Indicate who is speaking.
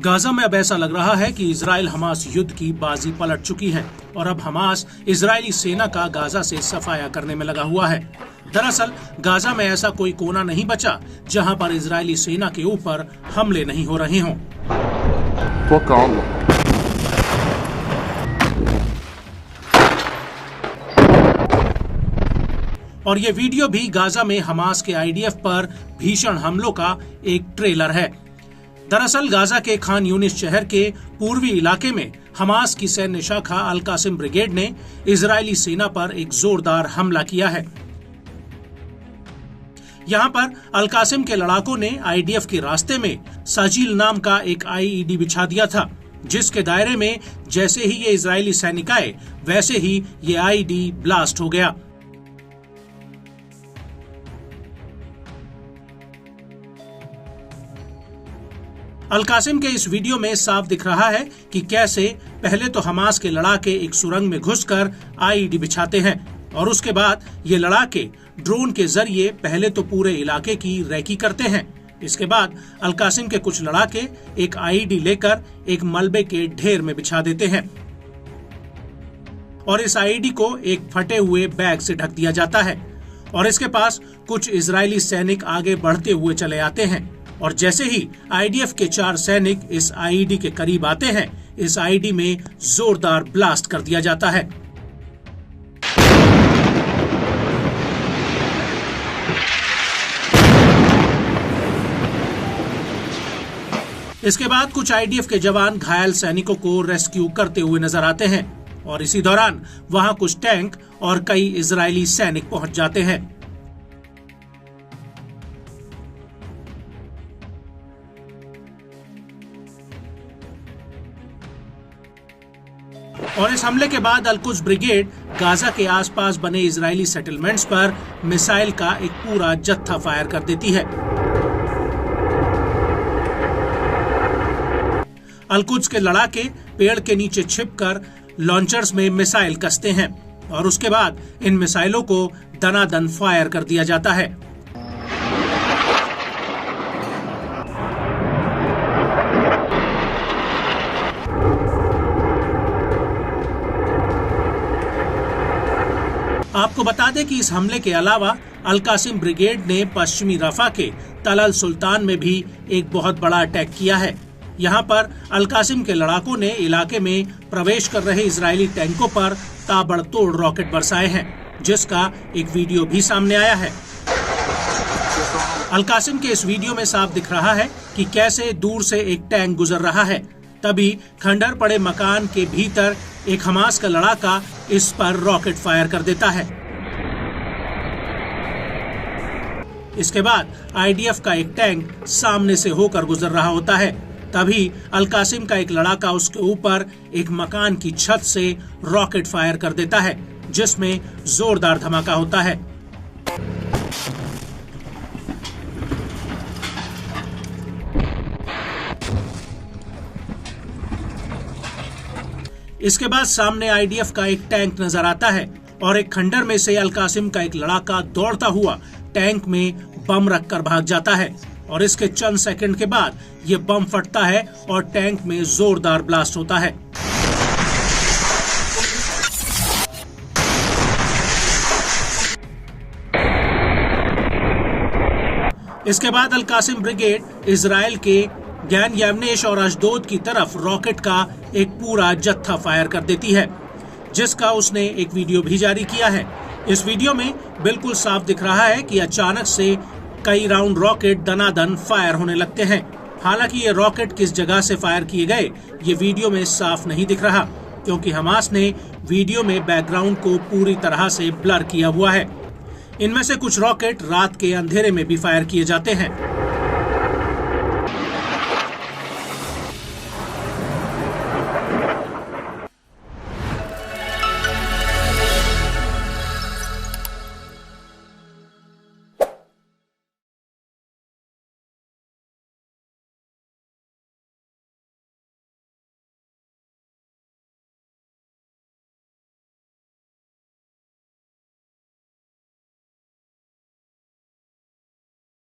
Speaker 1: Gaza में अब ऐसा लग रहा है कि इजराइल हमास युद्ध की बाजी पलट चुकी है और अब हमास इजरायली सेना का गाजा से सफाया करने में लगा हुआ है। दरअसल गाजा में ऐसा कोई कोना नहीं बचा जहां पर इजरायली सेना के ऊपर हमले नहीं हो रहे हों। और ये वीडियो भी गाजा में हमास के आईडीएफ पर भीषण हमलों का एक ट्रेलर है। दरअसल गाजा के खान यूनिस शहर के पूर्वी इलाके में हमास की सैन्य शाखा अल कासिम ब्रिगेड ने इजरायली सेना पर एक जोरदार हमला किया है। यहाँ पर अल कासिम के लड़ाकों ने आईडीएफ के रास्ते में साजिल नाम का एक आईईडी बिछा दिया था, जिसके दायरे में जैसे ही ये इजरायली सैनिक आए वैसे ही ये आईईडी ब्लास्ट हो गया। अल कासिम के इस वीडियो में साफ दिख रहा है कि कैसे पहले तो हमास के लड़ाके एक सुरंग में घुसकर आईईडी बिछाते हैं और उसके बाद ये लड़ाके ड्रोन के जरिए पहले तो पूरे इलाके की रैकी करते हैं। इसके बाद अल कासिम के कुछ लड़ाके एक आईईडी लेकर एक मलबे के ढेर में बिछा देते हैं और इस आईईडी को एक फटे हुए बैग से ढक दिया जाता है और इसके पास कुछ इजरायली सैनिक आगे बढ़ते हुए चले आते हैं और जैसे ही आईडीएफ के 4 सैनिक इस आईईडी के करीब आते हैं, इस आईईडी में जोरदार ब्लास्ट कर दिया जाता है। इसके बाद कुछ आईडीएफ के जवान घायल सैनिकों को रेस्क्यू करते हुए नजर आते हैं और इसी दौरान वहां कुछ टैंक और कई इजरायली सैनिक पहुंच जाते हैं। और इस हमले के बाद अल-कुद्स ब्रिगेड गाजा के आसपास बने इजरायली सेटलमेंट्स पर मिसाइल का एक पूरा जत्था फायर कर देती है। अल-कुद्स के लड़ाके पेड़ के नीचे छिपकर लॉन्चर्स में मिसाइल कसते हैं और उसके बाद इन मिसाइलों को दनादन फायर कर दिया जाता है। आपको बता दें कि इस हमले के अलावा अल कासिम ब्रिगेड ने पश्चिमी रफा के तल अल सुल्तान में भी एक बहुत बड़ा अटैक किया है। यहाँ पर अल कासिम के लड़ाकों ने इलाके में प्रवेश कर रहे इजरायली टैंकों पर ताबड़तोड़ रॉकेट बरसाए हैं, जिसका एक वीडियो भी सामने आया है। अल कासिम के इस वीडियो में साफ दिख रहा है कि कैसे दूर से एक टैंक गुजर रहा है, तभी खंडर पड़े मकान के भीतर एक हमास का लड़ाका इस पर रॉकेट फायर कर देता है। इसके बाद आईडीएफ का एक टैंक सामने से होकर गुजर रहा होता है, तभी अल कासिम का एक लड़ाका उसके ऊपर एक मकान की छत से रॉकेट फायर कर देता है, जिसमें जोरदार धमाका होता है। इसके बाद सामने आईडीएफ का एक टैंक नजर आता है और एक खंडर में से अल कासिम का एक लड़ाका दौड़ता हुआ टैंक में बम रखकर भाग जाता है और इसके चंद सेकंड के बाद ये बम फटता है और टैंक में जोरदार ब्लास्ट होता है। इसके बाद अल कासिम ब्रिगेड इजराइल के गैन यावनेश और अशदोद की तरफ रॉकेट का एक पूरा जत्था फायर कर देती है, जिसका उसने एक वीडियो भी जारी किया है। इस वीडियो में बिल्कुल साफ दिख रहा है कि अचानक से कई राउंड रॉकेट दनादन फायर होने लगते हैं। हालांकि ये रॉकेट किस जगह से फायर किए गए ये वीडियो में साफ नहीं दिख रहा, क्योंकि हमास ने वीडियो में बैकग्राउंड को पूरी तरह से ब्लर किया हुआ है। इनमें से कुछ रॉकेट रात के अंधेरे में भी फायर किए जाते हैं।